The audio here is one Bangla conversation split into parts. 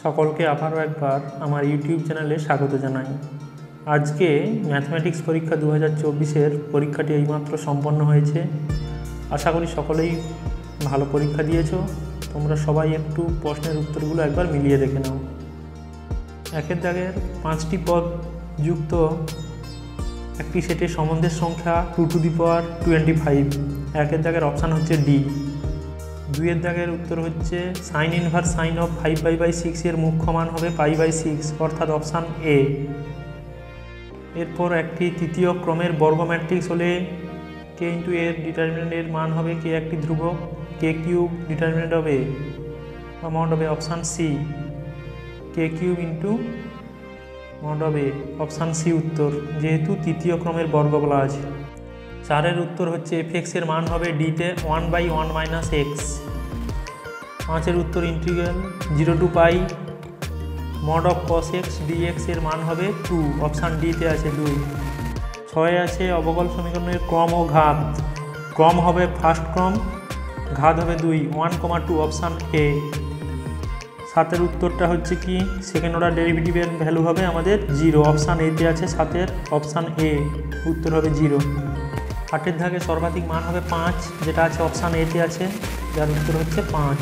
সকলকে আবারও একবার আমার ইউটিউব চ্যানেলে স্বাগত জানাই। আজকে ম্যাথমেটিক্স পরীক্ষা 2024-এর পরীক্ষাটি এইমাত্র সম্পন্ন হয়েছে। আশা করি সকলেই ভালো পরীক্ষা দিয়েছো। তোমরা সবাই একটু প্রশ্নের উত্তরগুলো একবার মিলিয়ে দেখে নাও। একের দাগের 5টি পদ যুক্ত একটি সেটের সম্বন্ধের সংখ্যা 2 to the power 25। একের দাগের অপশান হচ্ছে ডি। দুইয়ের দাগের উত্তর হচ্ছে সাইন ইনভার্স সাইন অফ 5π/6 এর মুখ্য মান হবে π/6, অর্থাৎ অপশান এ। এরপর একটি তৃতীয় ক্রমের বর্গ ম্যাট্রিক্স হলে কে ইন্টু এর ডিটারমিনেন্টের মান হবে কে একটি ধ্রুবক, কে কিউব ডিটারমিনেন্ট হবে অ্যামাউন্ট হবে option C, K cube into amount হবে অপশান সি উত্তর, যেহেতু তৃতীয় ক্রমের বর্গ বলা আছে। চারের উত্তর হচ্ছে f(x) এর মান হবে ডিতে 1/1 - x। পাঁচের উত্তর integral 0 to π mod of cos x dx এর মান হবে 2, অপশান ডিতে আছে 2। ছয়ে আছে অবকল সমীকরণের ক্রম ও ঘাত। ক্রম হবে ফার্স্ট ক্রম, ঘাত হবে 2, 1,2, অপশান এ। সাতের উত্তরটা হচ্ছে কি সেকেন্ড অর্ডার ডেরিভেটিভের ভ্যালু হবে আমাদের 0, অপশান এতে আছে সাতের, অপশান এ উত্তর হবে 0। আটের দাগে সর্বাধিক মান হবে 5, যেটা আছে অপশান এতে আছে, যার উত্তর হচ্ছে 5।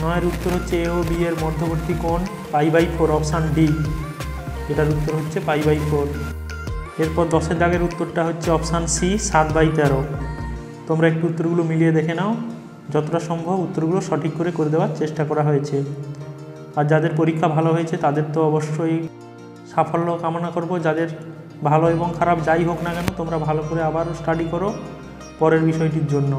নয়ের উত্তর হচ্ছে এ ও বি এর মধ্যবর্তী কোণ π/4, অপশান ডি, এটার উত্তর হচ্ছে π/4। এরপর 10এর দাগের উত্তরটা হচ্ছে অপশান সি 7/13। তোমরা একটু উত্তরগুলো মিলিয়ে দেখে নাও, যতটা সম্ভব উত্তরগুলো সঠিক করে দেওয়ার চেষ্টা করা হয়েছে। আর যাদের পরীক্ষা ভালো হয়েছে তাদের তো অবশ্যই সাফল্য কামনা করব। যাদের ভালো এবং খারাপ যাই হোক না কেন, তোমরা ভালো করে আবারও স্টাডি করো পরের বিষয়টির জন্য।